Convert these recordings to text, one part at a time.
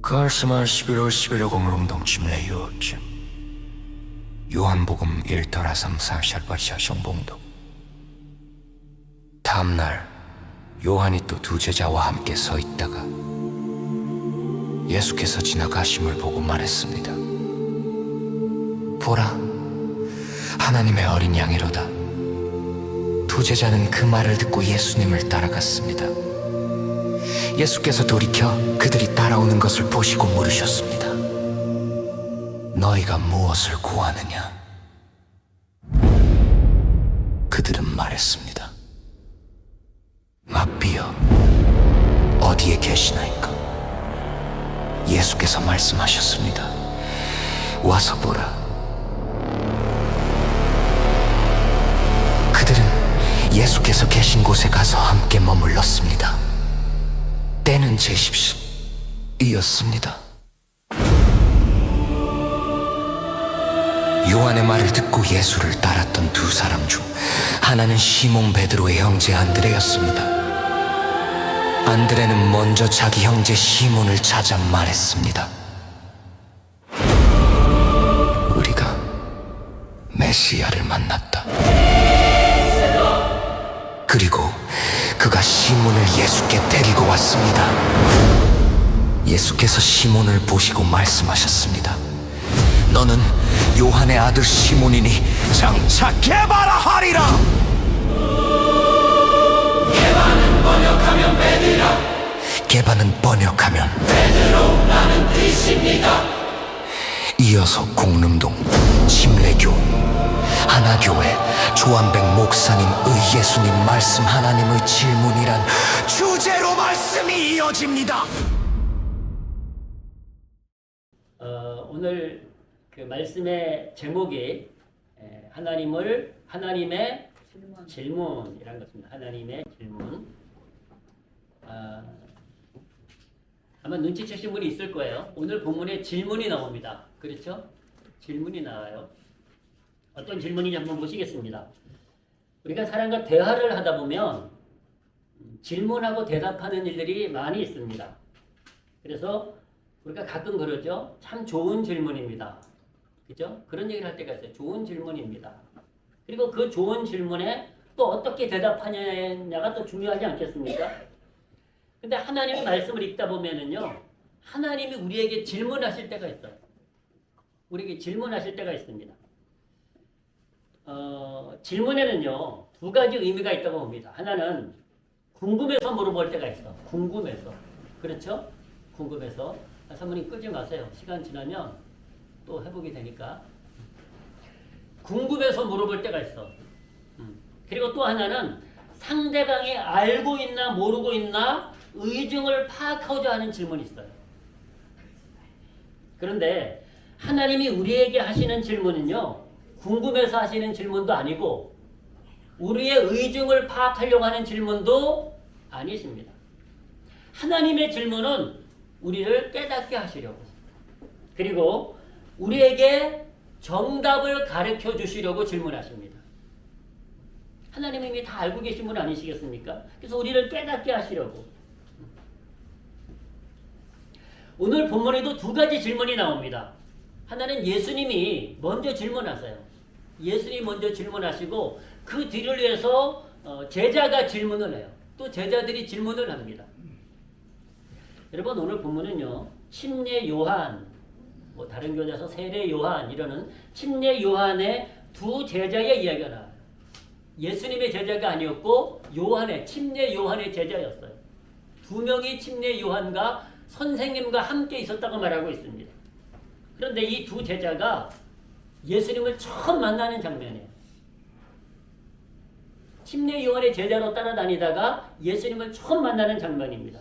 가을스만 11월 11일 공릉동 침례 유업증 요한복음 1-3-4샬바샤 성봉도. 다음날 요한이 또 두 제자와 함께 서 있다가 예수께서 지나가심을 보고 말했습니다. 보라, 하나님의 어린 양이로다. 두 제자는 그 말을 듣고 예수님을 따라갔습니다. 예수께서 돌이켜 그들이 따라오는 것을 보시고 물으셨습니다. 너희가 무엇을 구하느냐? 그들은 말했습니다. 랍비여, 어디에 계시나이까? 예수께서 말씀하셨습니다. 와서 보라. 그들은 예수께서 계신 곳에 가서 함께 머물렀습니다. 때는 제10시이었습니다. 요한의 말을 듣고 예수를 따랐던 두 사람 중 하나는 시몬 베드로의 형제 안드레였습니다. 안드레는 먼저 자기 형제 시몬을 찾아 말했습니다. 우리가 메시아를 만났다. 그리고 그가 시몬을 예수께 데리고 왔습니다. 예수께서 시몬을 보시고 말씀하셨습니다. 너는 요한의 아들 시몬이니 장차 게바라 하리라. 게바는 번역하면 베드라, 게바는 번역하면 베드로라는 뜻입니다. 이어서 공릉동 침례교 하나교회 조한백 목사님의 예수님 말씀 하나님의 질문이란 주제로 말씀이 이어집니다. 오늘 그 말씀의 제목이 하나님의 질문이라는 것입니다. 하나님의 질문. 아마 눈치채신 분이 있을 거예요. 오늘 본문에 질문이 나옵니다. 그렇죠? 질문이 나와요. 어떤 질문인지 한번 보시겠습니다. 우리가 사람과 대화를 하다 보면 질문하고 대답하는 일들이 많이 있습니다. 그래서 우리가 가끔 그러죠. 참 좋은 질문입니다. 그죠? 그런 얘기를 할 때가 있어요. 좋은 질문입니다. 그리고 그 좋은 질문에 또 어떻게 대답하냐가 또 중요하지 않겠습니까? 근데 하나님의 말씀을 읽다 보면은요, 하나님이 우리에게 질문하실 때가 있어요. 우리에게 질문하실 때가 있습니다. 질문에는요, 두 가지 의미가 있다고 봅니다. 하나는 궁금해서 물어볼 때가 있어. 궁금해서. 그렇죠? 궁금해서. 사모님 끄지 마세요. 시간 지나면 또 회복이 되니까. 궁금해서 물어볼 때가 있어. 그리고 또 하나는 상대방이 알고 있나 모르고 있나 의중을 파악하고자 하는 질문이 있어요. 그런데 하나님이 우리에게 하시는 질문은요, 궁금해서 하시는 질문도 아니고 우리의 의중을 파악하려고 하는 질문도 아니십니다. 하나님의 질문은 우리를 깨닫게 하시려고, 그리고 우리에게 정답을 가르쳐 주시려고 질문하십니다. 하나님이 이미 다 알고 계신 분 아니시겠습니까? 그래서 우리를 깨닫게 하시려고. 오늘 본문에도 두 가지 질문이 나옵니다. 하나는 예수님이 먼저 질문하세요. 예수님이 먼저 질문하시고 그 뒤를 위해서 제자가 질문을 해요. 또 제자들이 질문을 합니다. 여러분, 오늘 본문은요, 침례 요한, 다른 교재에서 세례 요한 이러는 침례 요한의 두 제자의 이야기가 나와요. 예수님의 제자가 아니었고 요한의, 침례 요한의 제자였어요. 두 명이 침례 요한과 선생님과 함께 있었다고 말하고 있습니다. 그런데 이 두 제자가 예수님을 처음 만나는 장면이에요. 침례 요한의 제자로 따라다니다가 예수님을 처음 만나는 장면입니다.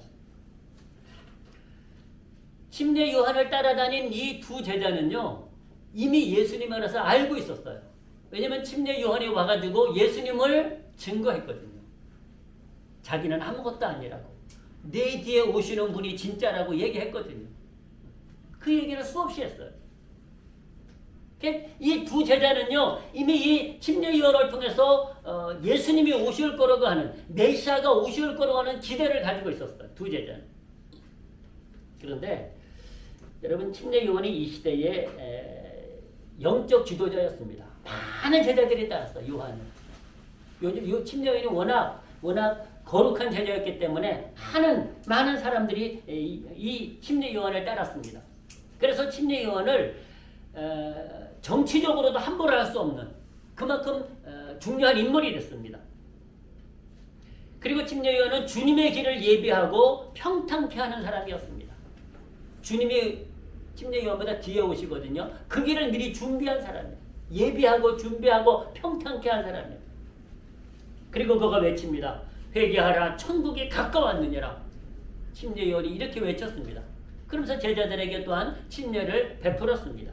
침례 요한을 따라다닌 이 두 제자는요, 이미 예수님에 대해서 알고 있었어요. 왜냐하면 침례 요한이 와가지고 예수님을 증거했거든요. 자기는 아무것도 아니라고, 내 뒤에 오시는 분이 진짜라고 얘기했거든요. 그 얘기를 수없이 했어요. 이 두 제자는요, 이미 이 침례 요한을 통해서 예수님이 오실 거라고 하는, 메시아가 오실 거라고 하는 기대를 가지고 있었어요. 두 제자는. 그런데 여러분 침례 요한이 이 시대의 영적 지도자였습니다. 많은 제자들이 따랐어 요한을. 요즘 요 침례 요한이 워낙 거룩한 제자였기 때문에 많은 사람들이 이 침례 요한을 따랐습니다. 그래서 침례 요한을 정치적으로도 함부로 할 수 없는 그만큼 중요한 인물이 됐습니다. 그리고 침례 요한은 주님의 길을 예비하고 평탄케 하는 사람이었습니다. 주님이 침례 요한보다 뒤에 오시거든요. 그 길을 미리 준비한 사람이에요. 예비하고 준비하고 평탄케 한 사람이에요. 그리고 그가 외칩니다. 회개하라 천국이 가까웠느니라. 침례 요한이 이렇게 외쳤습니다. 그러면서 제자들에게 또한 침례를 베풀었습니다.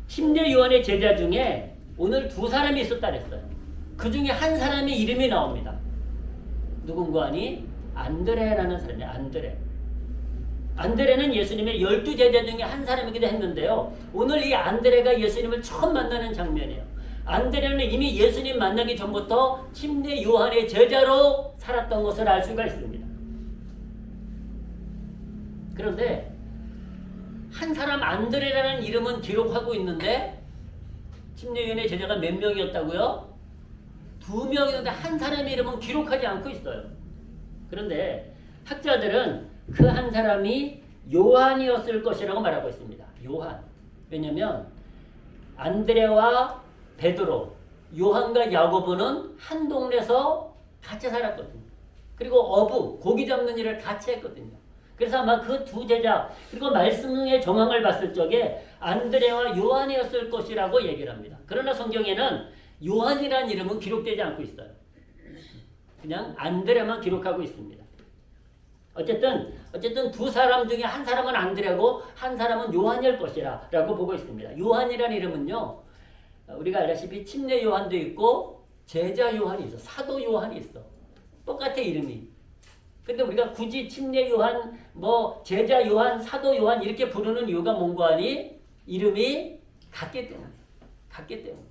침례 요한의 제자 중에 오늘 두 사람이 있었다 그랬어요. 그 중에 한 사람의 이름이 나옵니다. 누군가 하니 안드레라는 사람이에요. 안드레는 예수님의 12제자 중에 한 사람이기도 했는데요. 오늘 이 안드레가 예수님을 처음 만나는 장면이에요. 안드레는 이미 예수님 만나기 전부터 침례 요한의 제자로 살았던 것을 알 수가 있습니다. 그런데 한 사람 안드레라는 이름은 기록하고 있는데 침례 요한의 제자가 몇 명이었다고요? 2명이었는데 한 사람의 이름은 기록하지 않고 있어요. 그런데 학자들은 그 한 사람이 요한이었을 것이라고 말하고 있습니다. 요한. 왜냐하면 안드레와 베드로, 요한과 야고보는 한 동네에서 같이 살았거든요. 그리고 어부, 고기 잡는 일을 같이 했거든요. 그래서 아마 그 두 제자, 그리고 말씀의 정황을 봤을 적에 안드레와 요한이었을 것이라고 얘기를 합니다. 그러나 성경에는 요한이라는 이름은 기록되지 않고 있어요. 그냥 안드레만 기록하고 있습니다. 어쨌든 두 사람 중에 한 사람은 안드레고 한 사람은 요한일 것이라 라고 보고 있습니다. 요한이라는 이름은요, 우리가 알다시피 침례 요한도 있고 제자 요한이 있어, 사도 요한이 있어. 똑같아 이름이. 근데 우리가 굳이 침례 요한, 제자 요한, 사도 요한 이렇게 부르는 이유가 뭔가 하니 이름이 같기 때문에.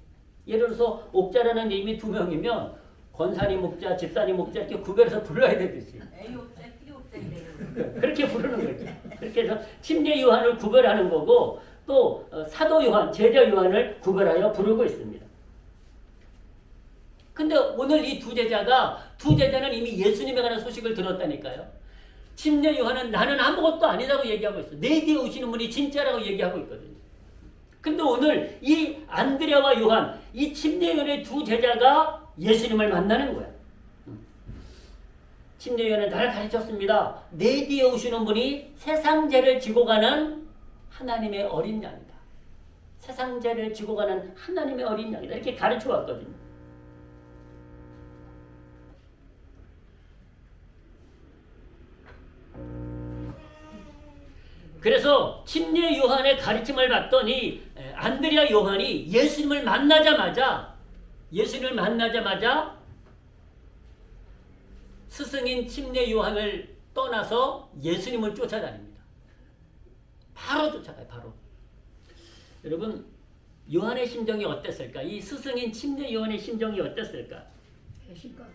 예를 들어서 옥자라는 이름이 2명이면 권사님 목자, 집사님 목자 이렇게 구별해서 불러야 되듯이. 그렇게 부르는 거죠. 그렇게 해서 침례 요한을 구별하는 거고 또 사도 요한, 제자 요한을 구별하여 부르고 있습니다. 근데 오늘 이 두 제자는 이미 예수님에 관한 소식을 들었다니까요. 침례 요한은 나는 아무것도 아니라고 얘기하고 있어. 내 뒤에 오시는 분이 진짜라고 얘기하고 있거든요. 근데 오늘 이 안드레와 요한, 이 침례 요한의 두 제자가 예수님을 만나는 거야. 침례 요한은 나를 가르쳤습니다. 내 뒤에 오시는 분이 세상 죄를 지고 가는 하나님의 어린 양이다. 세상 죄를 지고 가는 하나님의 어린 양이다. 이렇게 가르쳐 왔거든요. 그래서 침례 요한의 가르침을 받더니 안드레와 요한이 예수님을 만나자마자 스승인 침례 요한을 떠나서 예수님을 쫓아다닙니다. 바로 쫓아가요. 바로. 여러분 요한의 심정이 어땠을까? 이 스승인 침례 요한의 심정이 어땠을까? 배신감.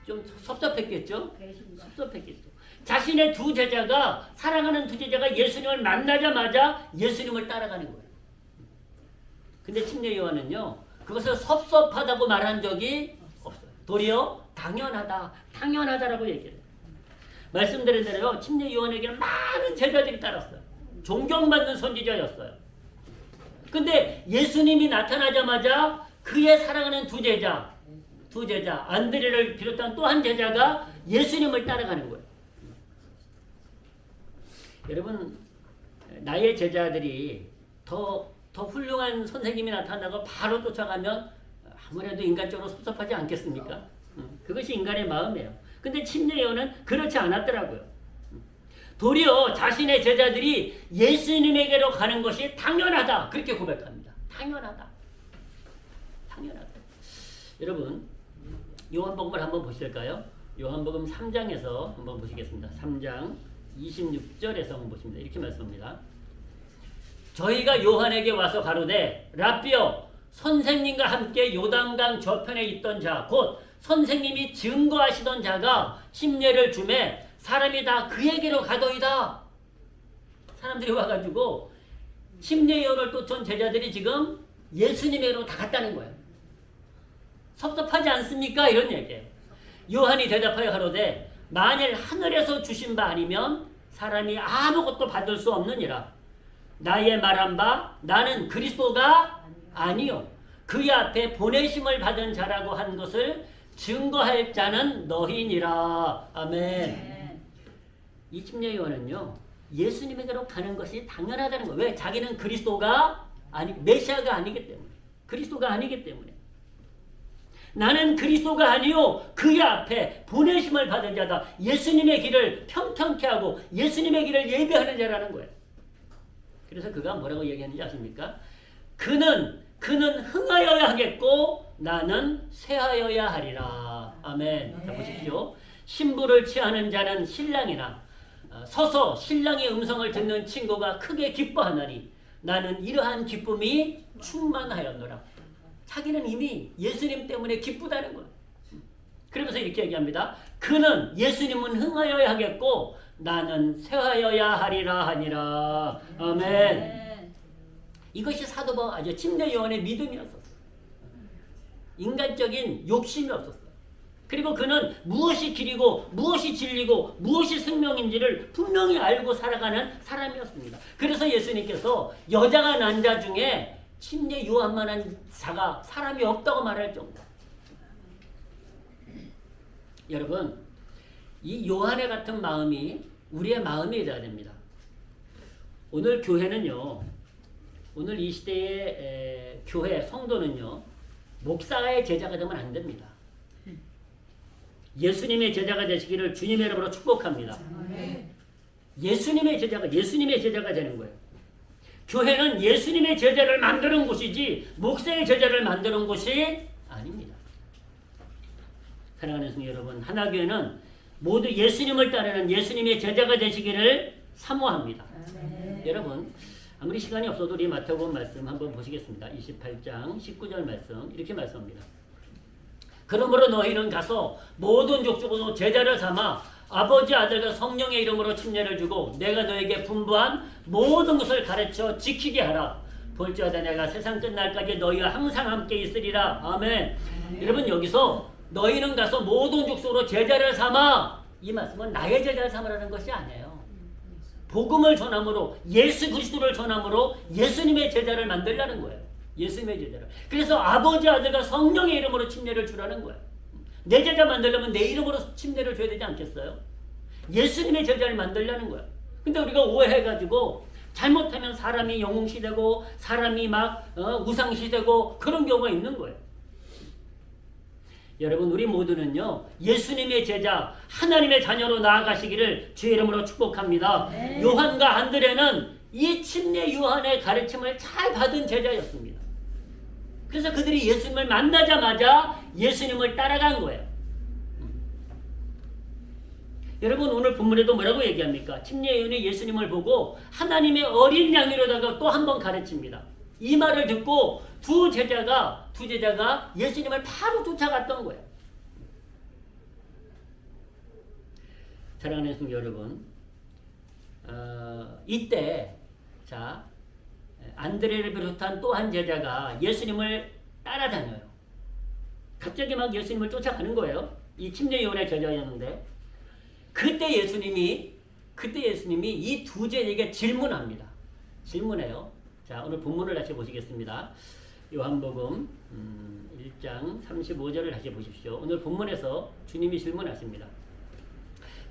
좀 섭섭했겠죠? 배신감. 섭섭했겠죠. 자신의 사랑하는 두 제자가 예수님을 만나자마자 예수님을 따라가는 거예요. 근데 침례 요한은요, 그것을 섭섭하다고 말한 적이 없어요. 도리어 당연하다라고 얘기해요. 말씀드린 대로요, 침례 요한에게는 많은 제자들이 따랐어요. 존경받는 선지자였어요. 근데 예수님이 나타나자마자 그의 사랑하는 두 제자, 안드레를 비롯한 또 한 제자가 예수님을 따라가는 거예요. 여러분, 나의 제자들이 더 훌륭한 선생님이 나타나고 바로 쫓아가면 아무래도 인간적으로 섭섭하지 않겠습니까? 그것이 인간의 마음이에요. 근데 침례 요한은 그렇지 않았더라고요. 도리어 자신의 제자들이 예수님에게로 가는 것이 당연하다. 그렇게 고백합니다. 당연하다. 여러분, 요한복음을 한번 보실까요? 요한복음 3장에서 한번 보시겠습니다. 3장 26절에서 한번 보십니다. 이렇게 말씀합니다. 저희가 요한에게 와서 가로되 라삐여 선생님과 함께 요단강 저편에 있던 자 곧 선생님이 증거하시던 자가 침례를 주매 사람이 다 그에게로 가더이다. 사람들이 와가지고 침례 요한을 쫓은 제자들이 지금 예수님에게로 다 갔다는 거예요. 섭섭하지 않습니까? 이런 얘기예요. 요한이 대답하여 가로되 만일 하늘에서 주신 바 아니면 사람이 아무것도 받을 수 없느니라. 나의 말한 바 나는 그리스도가 아니요 그의 앞에 보내심을 받은 자라고 한 것을 증거할 자는 너희니라. 아멘. 이 침례 요한은요 예수님에게로 가는 것이 당연하다는 거예요. 왜? 자기는 그리스도가 아니 메시아가 아니기 때문에. 그리스도가 아니기 때문에. 나는 그리스도가 아니요 그의 앞에 보내심을 받은 자다. 예수님의 길을 평평케 하고 예수님의 길을 예비하는 자라는 거예요. 그래서 그가 뭐라고 얘기하는지 아십니까? 그는 흥하여야 하겠고 나는 쇠하여야 하리라. 아멘. 자 보십시오. 신부를 취하는 자는 신랑이나 서서 신랑의 음성을 듣는 친구가 크게 기뻐하나니 나는 이러한 기쁨이 충만하였노라. 자기는 이미 예수님 때문에 기쁘다는 거예요. 그러면서 이렇게 얘기합니다. 그는 예수님은 흥하여야 하겠고 나는 쇠하여야 하리라 하니라. 아멘. 이것이 사도 바울 아주 침례 요한의 믿음이었었어요. 인간적인 욕심이 없었어요. 그리고 그는 무엇이 길이고 무엇이 진리고 무엇이 생명인지를 분명히 알고 살아가는 사람이었습니다. 그래서 예수님께서 여자가 난 자 중에 침례 요한만한 자가 사람이 없다고 말할 정도. 여러분 이 요한의 같은 마음이 우리의 마음이 되어야 됩니다. 오늘 교회는요 오늘 이 시대의 교회 성도는요 목사의 제자가 되면 안 됩니다. 예수님의 제자가 되시기를 주님의 이름으로 축복합니다. 예수님의 제자가 되는 거예요. 교회는 예수님의 제자를 만드는 곳이지 목사의 제자를 만드는 곳이 아닙니다. 사랑하는 성도 여러분, 하나교회는 모두 예수님을 따르는 예수님의 제자가 되시기를 사모합니다. 여러분 아무리 시간이 없어도 우리 마태복음 말씀 한번 보시겠습니다. 28장 19절 말씀 이렇게 말씀합니다. 그러므로 너희는 가서 모든 족속으로 제자를 삼아 아버지 아들과 성령의 이름으로 침례를 주고 내가 너에게 분부한 모든 것을 가르쳐 지키게 하라. 볼지어다 내가 세상 끝날까지 너희와 항상 함께 있으리라. 아멘. 여러분 여기서 너희는 가서 모든 족속으로 제자를 삼아 이 말씀은 나의 제자를 삼으라는 것이 아니에요. 복음을 전함으로 예수 그리스도를 전함으로 예수님의 제자를 만들라는 거예요. 예수님의 제자를. 그래서 아버지 아들과 성령의 이름으로 침례를 주라는 거예요. 내 제자 만들려면 내 이름으로 침례를 줘야 되지 않겠어요? 예수님의 제자를 만들려는 거예요. 근데 우리가 오해해가지고 잘못하면 사람이 영웅시되고 사람이 막 우상시되고 그런 경우가 있는 거예요. 여러분 우리 모두는요 예수님의 제자 하나님의 자녀로 나아가시기를 주의 이름으로 축복합니다. 요한과 안드레는 이 침례 요한의 가르침을 잘 받은 제자였습니다. 그래서 그들이 예수님을 만나자마자 예수님을 따라간 거예요. 여러분 오늘 본문에도 뭐라고 얘기합니까? 침례 요한이 예수님을 보고 하나님의 어린 양이로다가 또 한 번 가르칩니다. 이 말을 듣고 두 제자가 예수님을 바로 쫓아갔던 거예요. 사랑하는 성도 여러분, 이때 자 안드레를 비롯한 또 한 제자가 예수님을 따라다녀요. 갑자기 막 예수님을 쫓아가는 거예요. 이 침례 요한의 제자였는데 그때 예수님이 이 두 제자에게 질문합니다. 질문해요. 자 오늘 본문을 다시 보시겠습니다. 요한복음 1장 35절을 다시 보십시오. 오늘 본문에서 주님이 질문하십니다.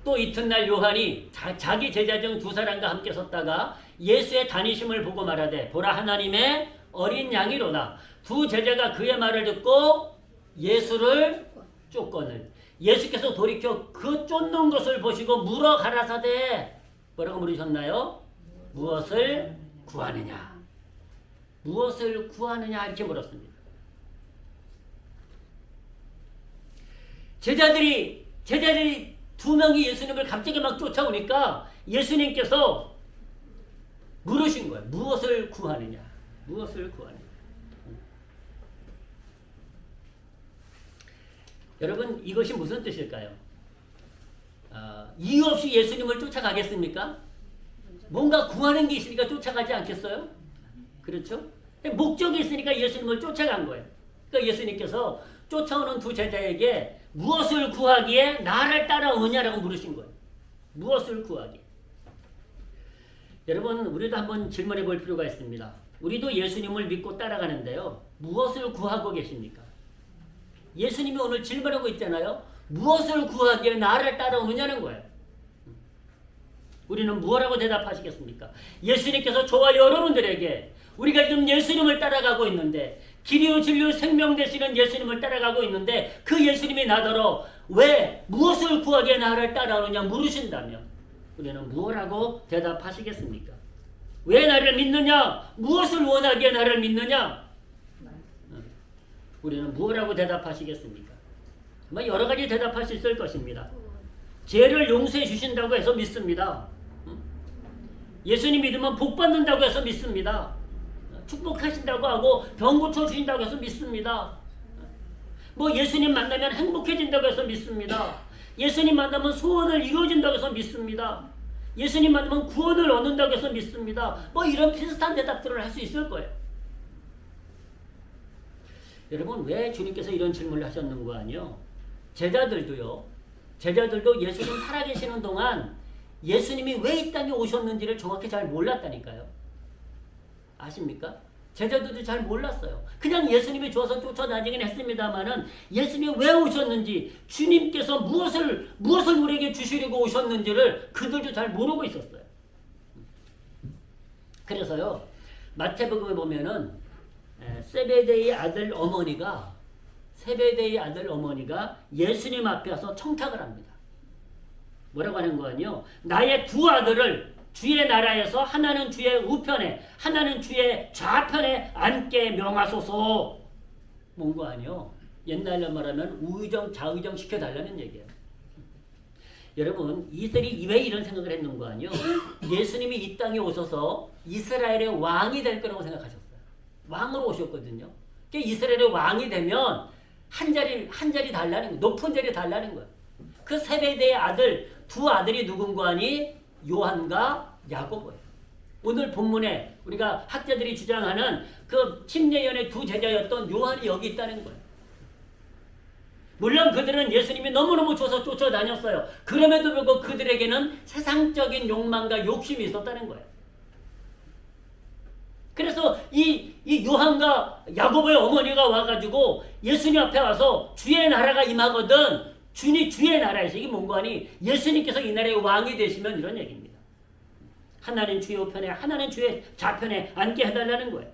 또 이튿날 요한이 자기 제자 중 두 사람과 함께 섰다가 예수의 다니심을 보고 말하되 보라 하나님의 어린 양이로다. 두 제자가 그의 말을 듣고 예수를 쫓거늘 예수께서 돌이켜 그 쫓는 것을 보시고 물어 가라사대 뭐라고 물으셨나요? 무엇을 구하느냐? 무엇을 구하느냐 이렇게 물었습니다. 제자들이 두 명이 예수님을 갑자기 막 쫓아오니까 예수님께서 물으신 거예요. 무엇을 구하느냐? 무엇을 구하느냐? 여러분 이것이 무슨 뜻일까요? 이유 없이 예수님을 쫓아가겠습니까? 뭔가 구하는 게 있으니까 쫓아가지 않겠어요? 그렇죠? 목적이 있으니까 예수님을 쫓아간 거예요. 그러니까 예수님께서 쫓아오는 두 제자에게 무엇을 구하기에 나를 따라오느냐라고 물으신 거예요. 무엇을 구하기에. 여러분, 우리도 한번 질문해 볼 필요가 있습니다. 우리도 예수님을 믿고 따라가는데요. 무엇을 구하고 계십니까? 예수님이 오늘 질문하고 있잖아요. 무엇을 구하기에 나를 따라오느냐는 거예요. 우리는 무엇라고 대답하시겠습니까? 예수님께서 저와 여러분들에게 우리가 지금 예수님을 따라가고 있는데, 길이요 진리요 생명 되시는 예수님을 따라가고 있는데, 그 예수님이 나더러 왜 무엇을 구하기에 나를 따라오느냐 물으신다면 우리는 무엇라고 대답하시겠습니까? 왜 나를 믿느냐? 무엇을 원하기에 나를 믿느냐? 우리는 무엇라고 대답하시겠습니까? 아마 여러 가지 대답할 수 있을 것입니다. 죄를 용서해 주신다고 해서 믿습니다. 예수님 믿으면 복 받는다고 해서 믿습니다. 축복하신다고 하고 병 고쳐 주신다고 해서 믿습니다. 뭐 예수님 만나면 행복해진다고 해서 믿습니다. 예수님 만나면 소원을 이루어진다고 해서 믿습니다. 예수님 만나면 구원을 얻는다고 해서 믿습니다. 뭐 이런 비슷한 대답들을 할 수 있을 거예요. 여러분, 왜 주님께서 이런 질문을 하셨는가 아니요? 제자들도 예수님 살아계시는 동안 예수님이 왜 이 땅에 오셨는지를 정확히 잘 몰랐다니까요. 아십니까? 제자들도 잘 몰랐어요. 그냥 예수님이 주어서 쫓아다니긴 했습니다만은 예수님이 왜 오셨는지, 주님께서 무엇을 우리에게 주시려고 오셨는지를 그들도 잘 모르고 있었어요. 그래서요, 마태복음에 보면은 세베데의 아들 어머니가 예수님 앞에 와서 청탁을 합니다. 뭐라고 하는 거 아니요? 나의 두 아들을 주의 나라에서 하나는 주의 우편에 하나는 주의 좌편에 앉게 명하소서. 뭔거 아니요? 옛날로 말하면 우의정 좌의정 시켜달라는 얘기예요. 여러분, 이들이 왜 이런 생각을 했는 거 아니요? 예수님이 이 땅에 오셔서 이스라엘의 왕이 될 거라고 생각하셨어요. 왕으로 오셨거든요. 그러니까 이스라엘의 왕이 되면 한 자리 달라는 거예요. 높은 자리 달라는 거예요. 그 세베대의 두 아들이 누군가 하니 요한과 야고보예요. 오늘 본문에 우리가 학자들이 주장하는 그 침례연의 두 제자였던 요한이 여기 있다는 거예요. 물론 그들은 예수님이 너무너무 줘서 쫓아다녔어요. 그럼에도 불구하고 그들에게는 세상적인 욕망과 욕심이 있었다는 거예요. 그래서 이 요한과 야고보의 어머니가 와가지고 예수님 앞에 와서 주의 나라가 임하거든, 주의 나라에서, 이게 뭔가 하니 예수님께서 이 나라의 왕이 되시면 이런 얘기입니다. 하나는 주의 우편에 하나는 주의 좌편에 앉게 해달라는 거예요.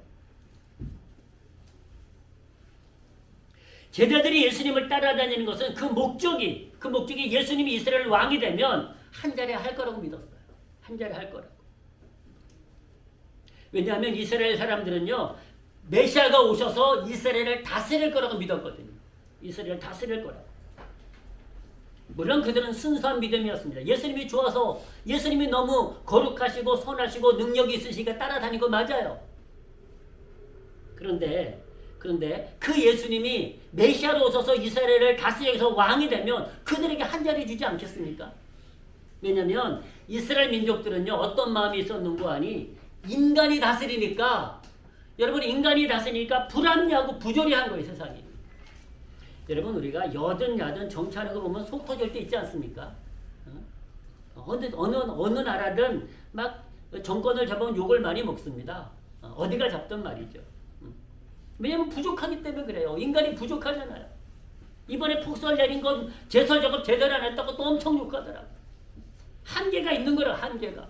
제자들이 예수님을 따라다니는 것은 그 목적이 예수님이 이스라엘 왕이 되면 한 자리 할 거라고 믿었어요. 한 자리 할 거라고. 왜냐하면 이스라엘 사람들은요, 메시아가 오셔서 이스라엘을 다스릴 거라고 믿었거든요. 이스라엘을 다스릴 거라고. 물론 그들은 순수한 믿음이었습니다. 예수님이 좋아서, 예수님이 너무 거룩하시고 선하시고 능력이 있으시니까 따라다니고 맞아요. 그런데 그 예수님이 메시아로 오셔서 이스라엘을 다스려서 왕이 되면 그들에게 한 자리 주지 않겠습니까? 왜냐하면 이스라엘 민족들은요, 어떤 마음이 있었는가 하니 인간이 다스리니까, 여러분, 인간이 다스리니까 불합리하고 부조리한 거예요, 세상이. 여러분, 우리가 야든 정치하는 거 보면 속 터질 때 있지 않습니까? 어느 나라든 막 정권을 잡으면 욕을 많이 먹습니다. 어디가 잡든 말이죠. 왜냐면 부족하기 때문에 그래요. 인간이 부족하잖아요. 이번에 폭설 내린 건 제설 작업 제대로 안 했다고 또 엄청 욕하더라고. 한계가 있는 거라, 한계가.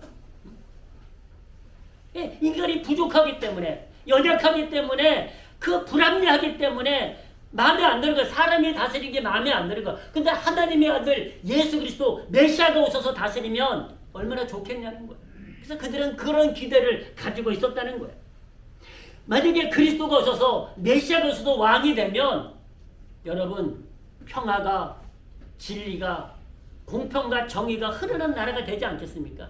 인간이 부족하기 때문에, 연약하기 때문에, 그 불합리하기 때문에 마음에 안 드는 거야. 사람이 다스리는 게 마음에 안 드는 거야. 근데 하나님의 아들 예수 그리스도 메시아가 오셔서 다스리면 얼마나 좋겠냐는 거야. 그래서 그들은 그런 기대를 가지고 있었다는 거야. 만약에 그리스도가 오셔서 메시아가 오셔서 왕이 되면 여러분, 평화가, 진리가, 공평과 정의가 흐르는 나라가 되지 않겠습니까?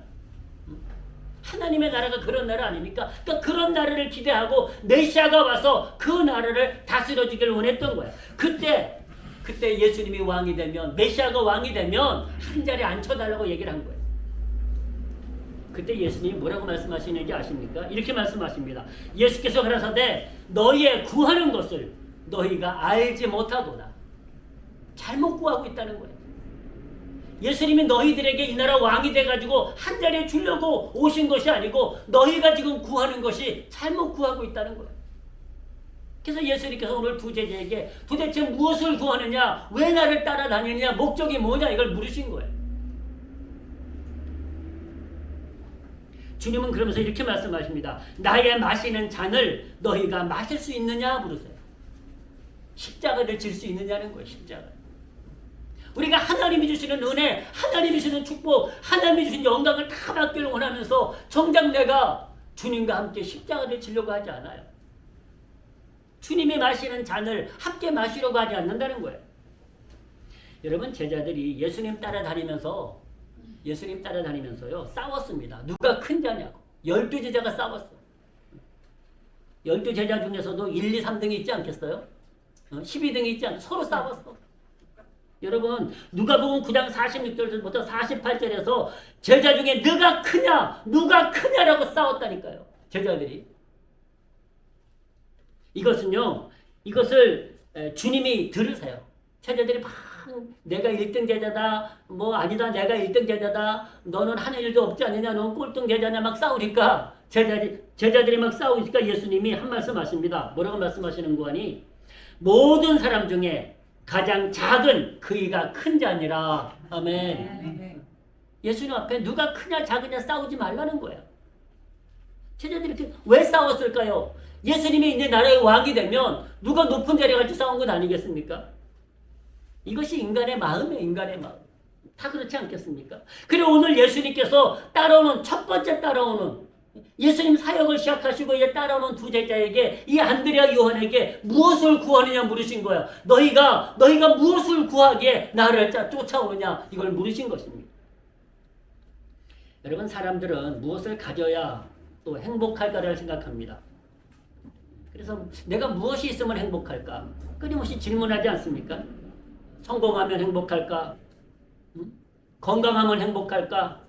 하나님의 나라가 그런 나라 아닙니까? 그러니까 그런 나라를 기대하고 메시아가 와서 그 나라를 다스려주기를 원했던 거예요. 그때 그때 예수님이 왕이 되면, 메시아가 왕이 되면 한 자리에 앉혀달라고 얘기를 한 거예요. 그때 예수님이 뭐라고 말씀하시는지 아십니까? 이렇게 말씀하십니다. 예수께서 가라사대 너희의 구하는 것을 너희가 알지 못하도다. 잘못 구하고 있다는 거예요. 예수님이 너희들에게 이 나라 왕이 돼가지고 한 자리에 주려고 오신 것이 아니고 너희가 지금 구하는 것이 잘못 구하고 있다는 거예요. 그래서 예수님께서 오늘 두 제자에게 도대체 무엇을 구하느냐, 왜 나를 따라다니느냐, 목적이 뭐냐 이걸 물으신 거예요. 주님은 그러면서 이렇게 말씀하십니다. 나의 마시는 잔을 너희가 마실 수 있느냐 물으세요. 십자가를 질 수 있느냐는 거예요. 십자가. 우리가 하나님이 주시는 은혜, 하나님이 주시는 축복, 하나님이 주신 영광을 다 받기를 원하면서 정작 내가 주님과 함께 십자가를 지려고 하지 않아요. 주님이 마시는 잔을 함께 마시려고 하지 않는다는 거예요. 여러분, 제자들이 예수님 따라다니면서요 싸웠습니다. 누가 큰 자냐고. 12제자가 싸웠어. 12제자 중에서도 1, 2, 3등이 있지 않겠어요? 12등이 있지 않겠어요? 서로 싸웠어. 여러분, 누가복음 9장 46절부터 48절에서 제자 중에 누가 크냐라고 싸웠다니까요. 제자들이. 이것을 주님이 들으세요. 제자들이 막 내가 1등 제자다, 뭐 아니다, 내가 1등 제자다, 너는 하는 일도 없지 않느냐, 너는 꼴등 제자냐 막 싸우니까 제자들이 막 싸우니까 예수님이 한 말씀 하십니다. 뭐라고 말씀하시는 거니? 모든 사람 중에 가장 작은 그이가 큰 자니라. 아멘. 예수님 앞에 누가 크냐 작으냐 싸우지 말라는 거예요. 제자들이 왜 싸웠을까요? 예수님이 이제 나라의 왕이 되면 누가 높은 자리에 갈지 싸운 건 아니겠습니까? 이것이 인간의 마음이에요. 인간의 마음. 다 그렇지 않겠습니까? 그리고 오늘 예수님께서 첫 번째 따라오는 예수님 사역을 시작하시고 이제 따라오는 두 제자에게, 이 안드레와 요한에게 무엇을 구하느냐 물으신 거야. 너희가 무엇을 구하기에 나를 쫓아오느냐 이걸 물으신 것입니다. 여러분, 사람들은 무엇을 가져야 또 행복할까를 생각합니다. 그래서 내가 무엇이 있으면 행복할까? 끊임없이 질문하지 않습니까? 성공하면 행복할까? 건강하면 행복할까?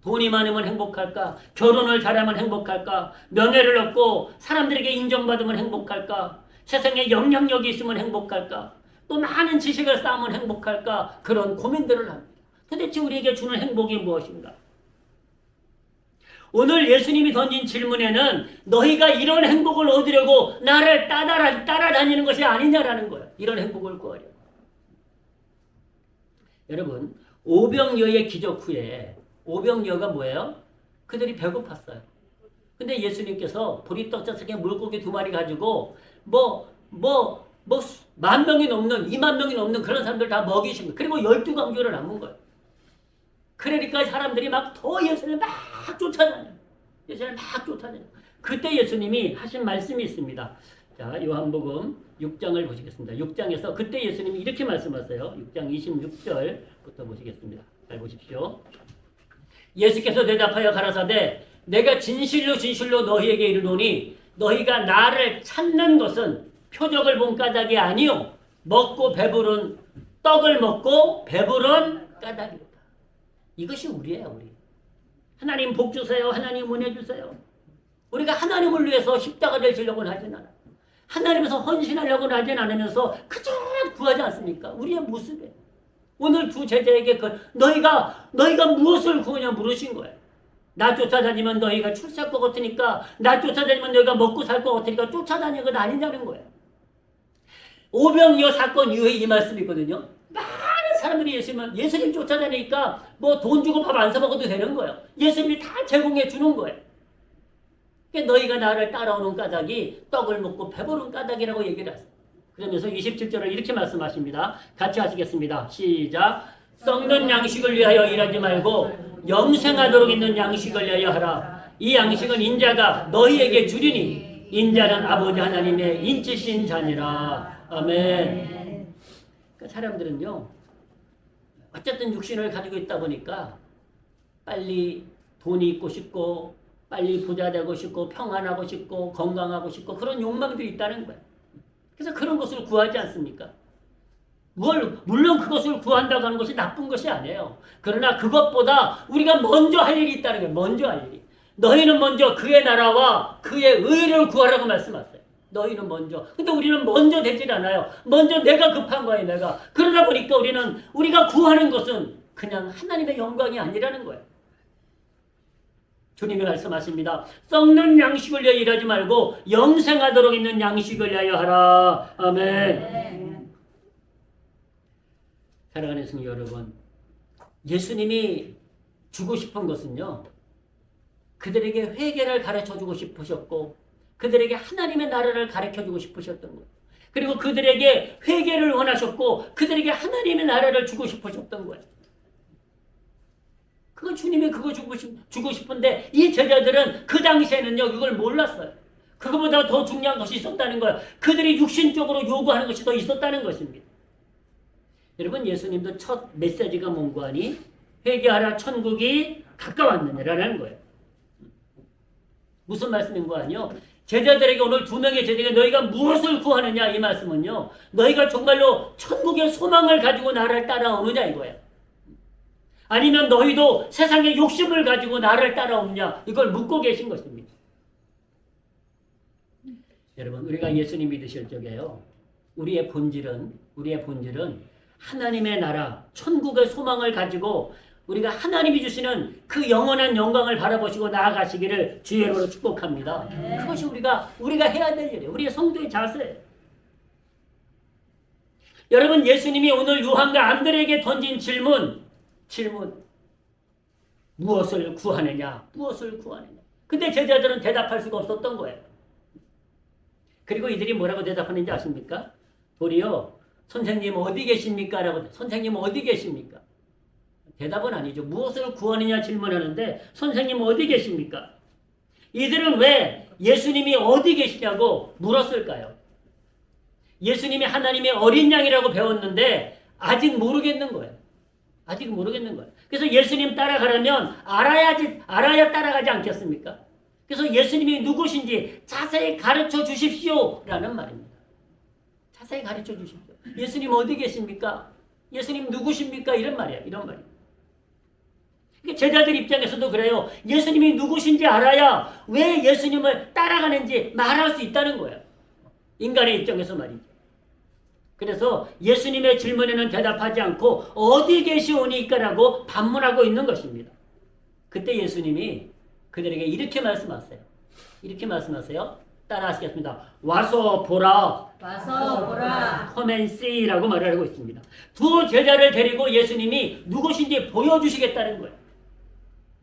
돈이 많으면 행복할까? 결혼을 잘하면 행복할까? 명예를 얻고 사람들에게 인정받으면 행복할까? 세상에 영향력이 있으면 행복할까? 또 많은 지식을 쌓으면 행복할까? 그런 고민들을 합니다. 도대체 우리에게 주는 행복이 무엇인가? 오늘 예수님이 던진 질문에는 너희가 이런 행복을 얻으려고 나를 따라다니는 것이 아니냐라는 거예요. 이런 행복을 구하려고. 여러분, 오병이어의 기적 후에 오병이어가 뭐예요? 그들이 배고팠어요. 근데 예수님께서 보리떡 5개, 물고기 2마리 가지고 10,000명이 넘는, 20,000명이 넘는 그런 사람들 다 먹이신 거예요. 그리고 12광주를 남은 거예요. 그러니까 사람들이 막 더 예수님을 막 쫓아다녀요. 그때 예수님이 하신 말씀이 있습니다. 자, 요한복음 6장을 보시겠습니다. 6장에서 그때 예수님이 이렇게 말씀하세요. 6장 26절부터 보시겠습니다. 잘 보십시오. 예수께서 대답하여 가라사대 내가 진실로 너희에게 이르노니 너희가 나를 찾는 것은 표적을 본 까닭이 아니요 먹고 배부른 떡을 먹고 배부른 까닭이다. 이것이 우리예요. 우리. 하나님 복 주세요. 하나님 은혜 주세요. 우리가 하나님을 위해서 십자가를 지려고는 하진 않아요. 하나님에서 헌신하려고는 하진 않으면서 그저 구하지 않습니까? 우리의 모습에. 오늘 두 제자에게 너희가 무엇을 구하냐 물으신 거예요. 나 쫓아다니면 너희가 출세할 것 같으니까, 나 쫓아다니면 너희가 먹고 살 것 같으니까 쫓아다니는 건 아니냐는 거예요. 오병이어 사건 이후에 이 말씀이거든요. 많은 사람들이 예수님 쫓아다니니까 뭐 돈 주고 밥 안 사 먹어도 되는 거예요. 예수님이 다 제공해 주는 거예요. 그러니까 너희가 나를 따라오는 까닭이 떡을 먹고 배부른 까닭이라고 얘기를 하세요. 그러면서 27절을 이렇게 말씀하십니다. 같이 하시겠습니다. 시작. 썩는 양식을 위하여 일하지 말고 영생하도록 있는 양식을 위하여 하라. 이 양식은 인자가 너희에게 주리니 인자는 아버지 하나님의 인치신 자니라. 아멘. 그러니까 사람들은요, 어쨌든 육신을 가지고 있다 보니까 빨리 돈이 있고 싶고, 빨리 부자 되고 싶고, 평안하고 싶고, 건강하고 싶고, 그런 욕망들이 있다는 거예요. 그래서 그런 것을 구하지 않습니까? 물론 그것을 구한다고 하는 것이 나쁜 것이 아니에요. 그러나 그것보다 우리가 먼저 할 일이 있다는 거예요. 먼저 할 일이. 너희는 먼저 그의 나라와 그의 의를 구하라고 말씀하세요. 너희는 먼저. 근데 우리는 먼저 되질 않아요. 먼저 내가 급한 거예요, 내가. 그러다 보니까 우리가 구하는 것은 그냥 하나님의 영광이 아니라는 거예요. 주님이 말씀하십니다. 썩는 양식을 위하여 일하지 말고 영생하도록 있는 양식을 위하여 하라. 아멘. 사랑하는 성도 여러분, 예수님이 주고 싶은 것은요, 그들에게 회개를 가르쳐주고 싶으셨고 그들에게 하나님의 나라를 가르쳐주고 싶으셨던 거예요. 그리고 그들에게 회개를 원하셨고 그들에게 하나님의 나라를 주고 싶으셨던 거예요. 그거 주님이 그거 주고 싶은데 이 제자들은 그 당시에는요 그걸 몰랐어요. 그거보다 더 중요한 것이 있었다는 거예요. 그들이 육신적으로 요구하는 것이 더 있었다는 것입니다. 여러분, 예수님도 첫 메시지가 뭔고 하니 회개하라 천국이 가까웠느니라는 거예요. 무슨 말씀인 거 아니요? 제자들에게 오늘 두 명의 제자에게 너희가 무엇을 구하느냐 이 말씀은요, 너희가 정말로 천국의 소망을 가지고 나를 따라오느냐 이거예요. 아니면 너희도 세상의 욕심을 가지고 나를 따라오느냐 이걸 묻고 계신 것입니다. 여러분, 우리가 예수님 믿으실 적에요, 우리의 본질은 하나님의 나라, 천국의 소망을 가지고 우리가 하나님이 주시는 그 영원한 영광을 바라보시고 나아가시기를 주의 이름으로 축복합니다. 그것이 우리가 해야 될 일이에요. 우리의 성도의 자세예요. 여러분, 예수님이 오늘 요한과 안드레에게 던진 질문, 무엇을 구하느냐? 무엇을 구하느냐? 근데 제자들은 대답할 수가 없었던 거예요. 그리고 이들이 뭐라고 대답하는지 아십니까? 도리어 선생님 어디 계십니까? 라고, 선생님 어디 계십니까? 대답은 아니죠. 무엇을 구하느냐 질문하는데 선생님 어디 계십니까? 이들은 왜 예수님이 어디 계시냐고 물었을까요? 예수님이 하나님의 어린 양이라고 배웠는데 아직 모르겠는 거예요. 아직 모르겠는 거예요. 그래서 예수님 따라가려면 알아야 따라가지 않겠습니까? 그래서 예수님이 누구신지 자세히 가르쳐 주십시오 라는 말입니다. 자세히 가르쳐 주십시오. 예수님 어디 계십니까? 예수님 누구십니까? 이런 말이에요. 이런 말이에요. 제자들 입장에서도 그래요. 예수님이 누구신지 알아야 왜 예수님을 따라가는지 말할 수 있다는 거예요. 인간의 입장에서 말이죠. 그래서 예수님의 질문에는 대답하지 않고 어디 계시오니까라고 반문하고 있는 것입니다. 그때 예수님이 그들에게 이렇게 말씀하세요. 따라하시겠습니다. 와서 보라. Come and see라고 말을 하고 있습니다. 두 제자를 데리고 예수님이 누구신지 보여주시겠다는 거예요.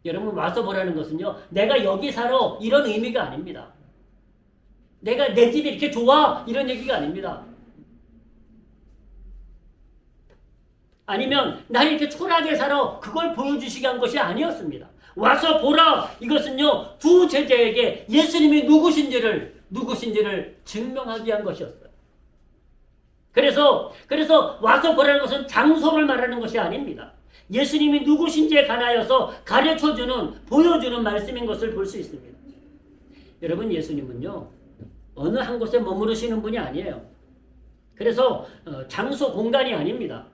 여러분, 와서 보라는 것은요, 내가 여기 살아 이런 의미가 아닙니다. 내가 내 집이 이렇게 좋아 이런 얘기가 아닙니다. 아니면 나 이렇게 초라하게 살아 그걸 보여주시게 한 것이 아니었습니다. 와서 보라, 이것은요 두 제자에게 예수님이 누구신지를 증명하게 한 것이었어요. 그래서 와서 보라는 것은 장소를 말하는 것이 아닙니다. 예수님이 누구신지에 관하여서 가르쳐주는, 보여주는 말씀인 것을 볼 수 있습니다. 여러분, 예수님은요 어느 한 곳에 머무르시는 분이 아니에요. 그래서 장소, 공간이 아닙니다.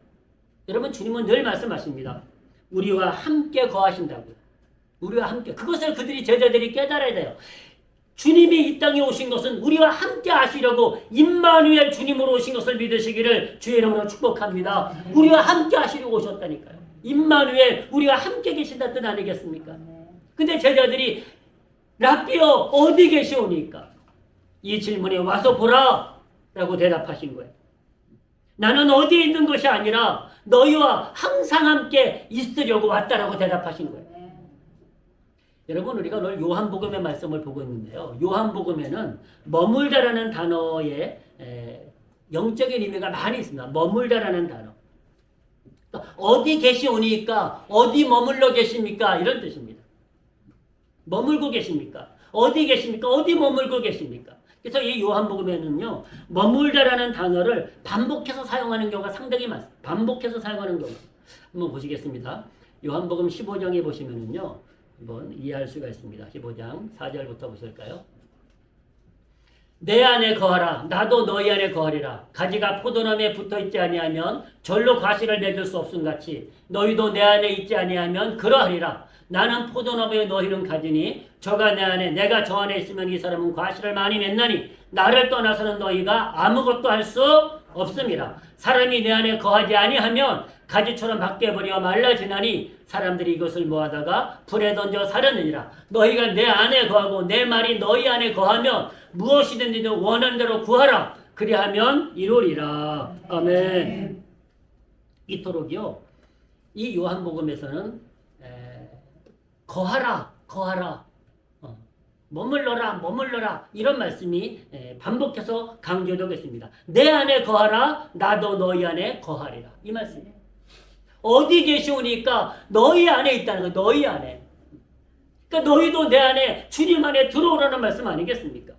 여러분, 주님은 늘 말씀하십니다. 우리와 함께 거하신다고요. 우리와 함께. 그것을 제자들이 깨달아야 돼요. 주님이 이 땅에 오신 것은 우리와 함께 하시려고 임마누엘 주님으로 오신 것을 믿으시기를 주의 이름으로 축복합니다. 우리와 함께 하시려고 오셨다니까요. 임마누엘, 우리와 함께 계신다는 뜻 아니겠습니까? 근데 제자들이 라삐어 어디 계시오니까? 이 질문에 와서 보라 라고 대답하신 거예요. 나는 어디에 있는 것이 아니라 너희와 항상 함께 있으려고 왔다라고 대답하신 거예요. 여러분, 우리가 오늘 요한복음의 말씀을 보고 있는데요. 요한복음에는 머물다라는 단어에 영적인 의미가 많이 있습니다. 머물다라는 단어. 어디 계시오니까 어디 머물러 계십니까? 이런 뜻입니다. 머물고 계십니까? 어디 계십니까? 어디 머물고 계십니까? 그래서 이 요한복음에는요, 머물다라는 단어를 반복해서 사용하는 경우가 상당히 많습니다. 반복해서 사용하는 경우. 한번 보시겠습니다. 요한복음 15장에 보시면은요, 한번 이해할 수가 있습니다. 15장 4절부터 보실까요? 내 안에 거하라. 나도 너희 안에 거하리라. 가지가 포도나무에 붙어있지 아니하면 절로 과실을 맺을 수 없음같이 너희도 내 안에 있지 아니하면 그러하리라. 나는 포도나무에 너희는 가지니 저가 내 안에 내가 저 안에 있으면 이 사람은 과실을 많이 맺나니 나를 떠나서는 너희가 아무것도 할 수 없음이라. 사람이 내 안에 거하지 아니하면 가지처럼 바뀌어버려 말라지나니 사람들이 이것을 모아다가 불에 던져 사려느니라. 너희가 내 안에 거하고 내 말이 너희 안에 거하면 무엇이든지 원하는 대로 구하라. 그리하면 이루리라. 아멘. 이토록이요, 이 요한복음에서는 거하라, 거하라, 머물러라 이런 말씀이 반복해서 강조되고 있습니다. 내 안에 거하라, 나도 너희 안에 거하리라. 이 말씀이에요. 어디 계시오니까 너희 안에 있다는 거예요. 너희 안에. 그러니까 너희도 내 안에, 주님 안에 들어오라는 말씀 아니겠습니까?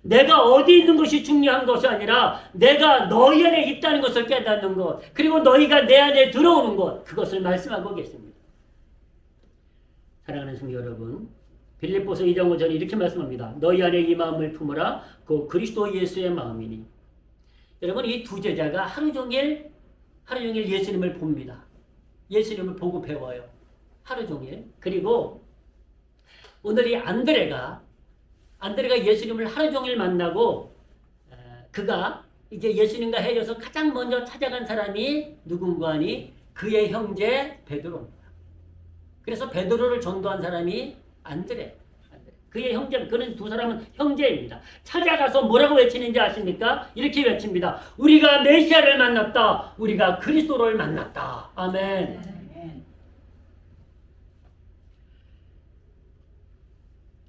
내가 어디 있는 것이 중요한 것이 아니라 내가 너희 안에 있다는 것을 깨닫는 것, 그리고 너희가 내 안에 들어오는 것, 그것을 말씀하고 계십니다. 사랑하는 성도 여러분, 빌립보서 2장 5절에 이렇게 말씀합니다. 너희 안에 이 마음을 품으라. 그 그리스도 예수의 마음이니. 여러분, 이 두 제자가 하루 종일 예수님을 봅니다. 예수님을 보고 배워요. 하루 종일. 그리고 오늘 이 안드레가 예수님을 하루 종일 만나고 그가 이제 예수님과 헤어져서 가장 먼저 찾아간 사람이 누군가 하니 그의 형제 베드로입니다. 그래서 베드로를 전도한 사람이 안드레. 그의 형제, 그는 두 사람은 형제입니다. 찾아가서 뭐라고 외치는지 아십니까? 이렇게 외칩니다. 우리가 메시아를 만났다. 우리가 그리스도를 만났다. 아멘.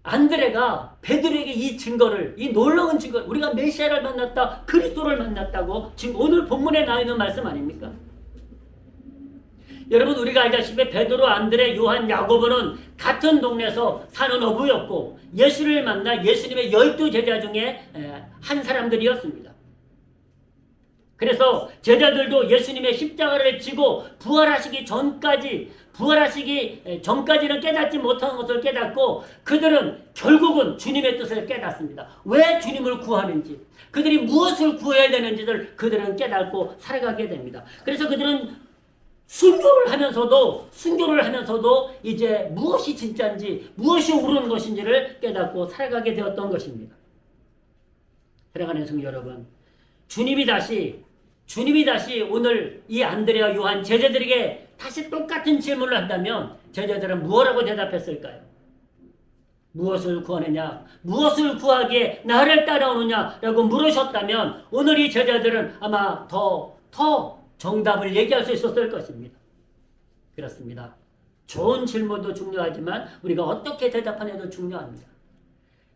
안드레가 베드로에게 이 증거를, 이 놀라운 증거를, 우리가 메시아를 만났다, 그리스도를 만났다고 지금 오늘 본문에 나와 있는 말씀 아닙니까? 여러분, 우리가 알다시피 베드로, 안드레, 요한, 야고보는 같은 동네에서 사는 어부였고 예수를 만나 예수님의 12제자 중에 한 사람들이었습니다. 그래서 제자들도 예수님의 십자가를 지고 부활하시기 전까지는 깨닫지 못한 것을 깨닫고 그들은 결국은 주님의 뜻을 깨닫습니다. 왜 주님을 구하는지, 그들이 무엇을 구해야 되는지를 그들은 깨닫고 살아가게 됩니다. 그래서 그들은 순교를 하면서도 이제 무엇이 진짜인지, 무엇이 옳은 것인지를 깨닫고 살아가게 되었던 것입니다. 사랑하는 성도 여러분, 주님이 다시 오늘 이 안드레와 요한 제자들에게 다시 똑같은 질문을 한다면 제자들은 무엇라고 대답했을까요? 무엇을 구하느냐? 무엇을 구하기에 나를 따라오느냐라고 물으셨다면 오늘 이 제자들은 아마 더 정답을 얘기할 수 있었을 것입니다. 그렇습니다. 좋은 질문도 중요하지만 우리가 어떻게 대답하느냐도 중요합니다.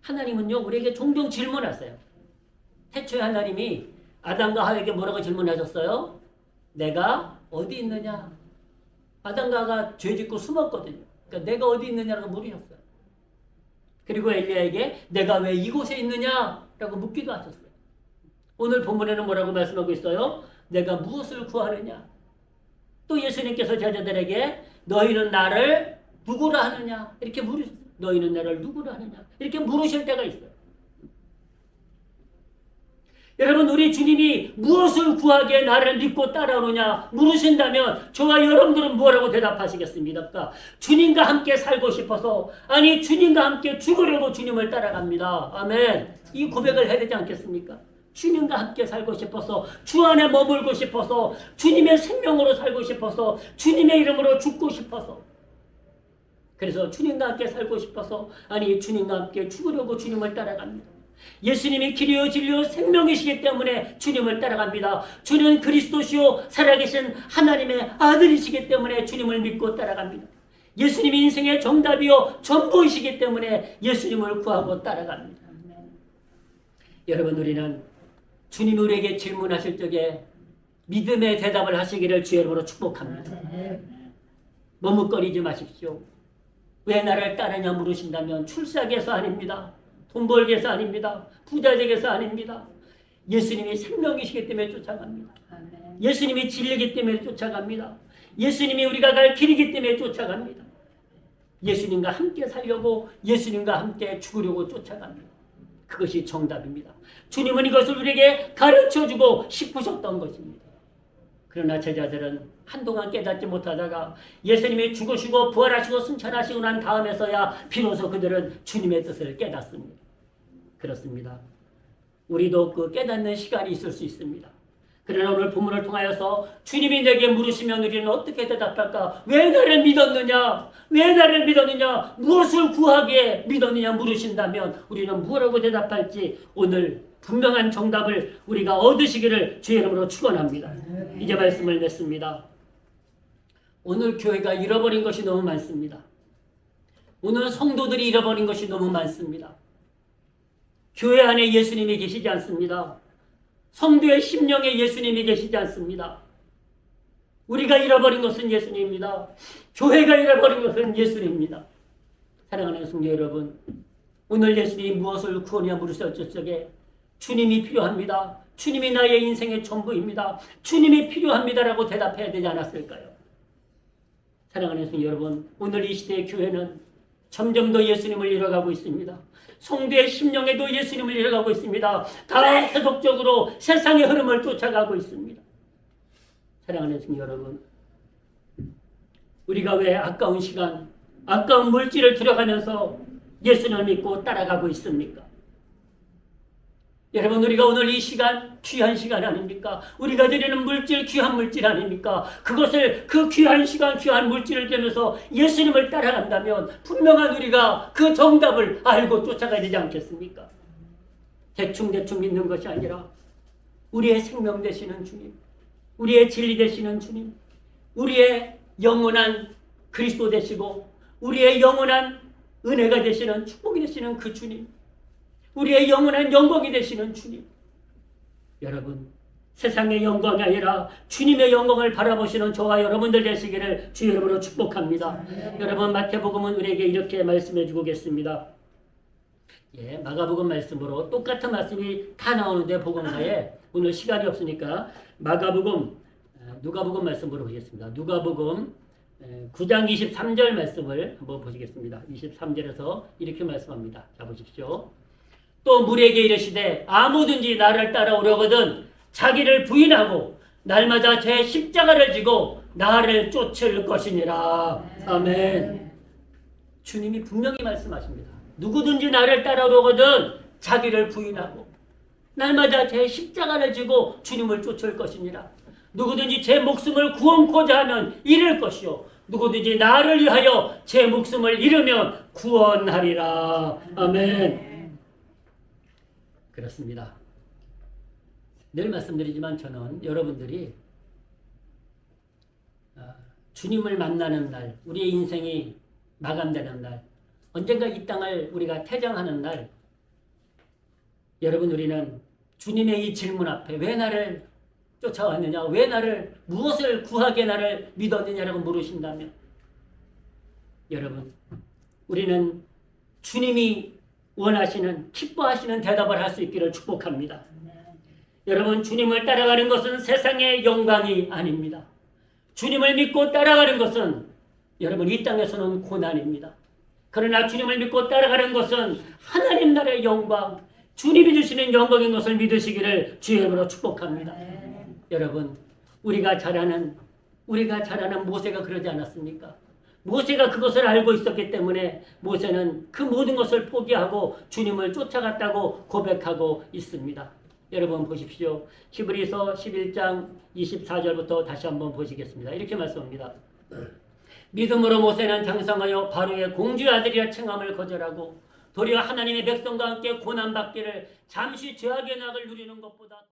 하나님은요, 우리에게 종종 질문하세요. 태초에 하나님이 아담과 하와에게 뭐라고 질문하셨어요? 내가 어디 있느냐? 아담과 하와가 죄짓고 숨었거든요. 그러니까 내가 어디 있느냐라고 물으셨어요. 그리고 엘리야에게 내가 왜 이곳에 있느냐라고 묻기도 하셨어요. 오늘 본문에는 뭐라고 말씀하고 있어요? 내가 무엇을 구하느냐? 또 예수님께서 제자들에게 너희는 나를 누구라 하느냐? 이렇게 물으셨어요. 너희는 나를 누구라 하느냐? 이렇게 물으실 때가 있어요. 여러분, 우리 주님이 무엇을 구하기에 나를 믿고 따라오느냐 물으신다면 저와 여러분들은 뭐라고 대답하시겠습니까? 주님과 함께 살고 싶어서, 아니 주님과 함께 죽으려고 주님을 따라갑니다. 아멘. 이 고백을 해야 되지 않겠습니까? 주님과 함께 살고 싶어서, 주 안에 머물고 싶어서, 주님의 생명으로 살고 싶어서, 주님의 이름으로 죽고 싶어서, 그래서 주님과 함께 살고 싶어서, 아니 주님과 함께 죽으려고 주님을 따라갑니다. 예수님이 길이요 진리요 생명이시기 때문에 주님을 따라갑니다. 주는 그리스도시요 살아계신 하나님의 아들이시기 때문에 주님을 믿고 따라갑니다. 예수님이 인생의 정답이요 전부이시기 때문에 예수님을 구하고 따라갑니다. 여러분, 우리는 주님이 우리에게 질문하실 적에 믿음의 대답을 하시기를 주의 이름으로 축복합니다. 머뭇거리지 마십시오. 왜 나를 따르냐 물으신다면 출세하기 위해서 아닙니다. 돈 벌기 위해서 아닙니다. 부자 되기 위해서 아닙니다. 예수님이 생명이시기 때문에 쫓아갑니다. 예수님이 진리이기 때문에 쫓아갑니다. 예수님이 우리가 갈 길이기 때문에 쫓아갑니다. 예수님과 함께 살려고, 예수님과 함께 죽으려고 쫓아갑니다. 그것이 정답입니다. 주님은 이것을 우리에게 가르쳐주고 싶으셨던 것입니다. 그러나 제자들은 한동안 깨닫지 못하다가 예수님이 죽으시고 부활하시고 승천하시고 난 다음에서야 비로소 그들은 주님의 뜻을 깨닫습니다. 그렇습니다. 우리도 그 깨닫는 시간이 있을 수 있습니다. 그러나 오늘 본문을 통하여서 주님이 내게 물으시면 우리는 어떻게 대답할까? 왜 나를 믿었느냐? 왜 나를 믿었느냐? 무엇을 구하기에 믿었느냐 물으신다면 우리는 무엇라고 대답할지 오늘 분명한 정답을 우리가 얻으시기를 주의 이름으로 축원합니다. 이제 말씀을 맺습니다. 오늘 교회가 잃어버린 것이 너무 많습니다. 오늘 성도들이 잃어버린 것이 너무 많습니다. 교회 안에 예수님이 계시지 않습니다. 성도의 심령에 예수님이 계시지 않습니다. 우리가 잃어버린 것은 예수님입니다. 교회가 잃어버린 것은 예수님입니다. 사랑하는 성도 여러분, 오늘 예수님이 무엇을 구하냐 물으셨을 적에 주님이 필요합니다. 주님이 나의 인생의 전부입니다. 주님이 필요합니다라고 대답해야 되지 않았을까요? 사랑하는 성도 여러분, 오늘 이 시대의 교회는 점점 더 예수님을 잃어가고 있습니다. 성도의 심령에도 예수님을 잃어가고 있습니다. 다 계속적으로 세상의 흐름을 쫓아가고 있습니다. 사랑하는 성도 여러분, 우리가 왜 아까운 시간, 아까운 물질을 들어가면서 예수님을 믿고 따라가고 있습니까? 여러분, 우리가 오늘 이 시간 귀한 시간 아닙니까? 우리가 드리는 물질 귀한 물질 아닙니까? 그것을 그 귀한 시간 귀한 물질을 들면서 예수님을 따라간다면 분명한 우리가 그 정답을 알고 쫓아가야 되지 않겠습니까? 대충 믿는 것이 아니라 우리의 생명 되시는 주님, 우리의 진리 되시는 주님, 우리의 영원한 그리스도 되시고 우리의 영원한 은혜가 되시는 축복이 되시는 그 주님, 우리의 영원한 영광이 되시는 주님. 여러분, 세상의 영광이 아니라 주님의 영광을 바라보시는 저와 여러분들 되시기를 주 이름으로 축복합니다. 여러분, 마태복음은 우리에게 이렇게 말씀해 주고 계십니다. 마가복음 말씀으로 똑같은 말씀이 다 나오는데 복음서에 오늘 시간이 없으니까 누가복음 말씀으로 보겠습니다. 누가복음 9장 23절 말씀을 한번 보시겠습니다. 23절에서 이렇게 말씀합니다. 자, 보십시오. 또 물에게 이르시되 아무든지 나를 따라오려거든 자기를 부인하고 날마다 제 십자가를 지고 나를 쫓을 것이니라. 아멘. 주님이 분명히 말씀하십니다. 누구든지 나를 따라오려거든 자기를 부인하고 날마다 제 십자가를 지고 주님을 쫓을 것이니라. 누구든지 제 목숨을 구원코자 하면 잃을 것이요 누구든지 나를 위하여 제 목숨을 잃으면 구원하리라. 아멘. 그렇습니다. 늘 말씀드리지만 저는 여러분들이 주님을 만나는 날, 우리의 인생이 마감되는 날, 언젠가 이 땅을 우리가 퇴장하는 날, 여러분, 우리는 주님의 이 질문 앞에 왜 나를 쫓아왔느냐, 왜 나를 무엇을 구하게 나를 믿었느냐라고 물으신다면, 여러분, 우리는 주님이 원하시는, 기뻐하시는 대답을 할 수 있기를 축복합니다. 여러분, 주님을 따라가는 것은 세상의 영광이 아닙니다. 주님을 믿고 따라가는 것은 여러분 이 땅에서는 고난입니다. 그러나 주님을 믿고 따라가는 것은 하나님 나라의 영광, 주님이 주시는 영광인 것을 믿으시기를 주의 이름으로 축복합니다. 여러분, 우리가 잘 아는 모세가 그러지 않았습니까? 모세가 그것을 알고 있었기 때문에 모세는 그 모든 것을 포기하고 주님을 쫓아갔다고 고백하고 있습니다. 여러분 보십시오. 히브리서 11장 24절부터 다시 한번 보시겠습니다. 이렇게 말씀합니다. 믿음으로 모세는 장성하여 바로의 공주의 아들이라 칭함을 거절하고 도리어 하나님의 백성과 함께 고난받기를 잠시 죄악의 낙을 누리는 것보다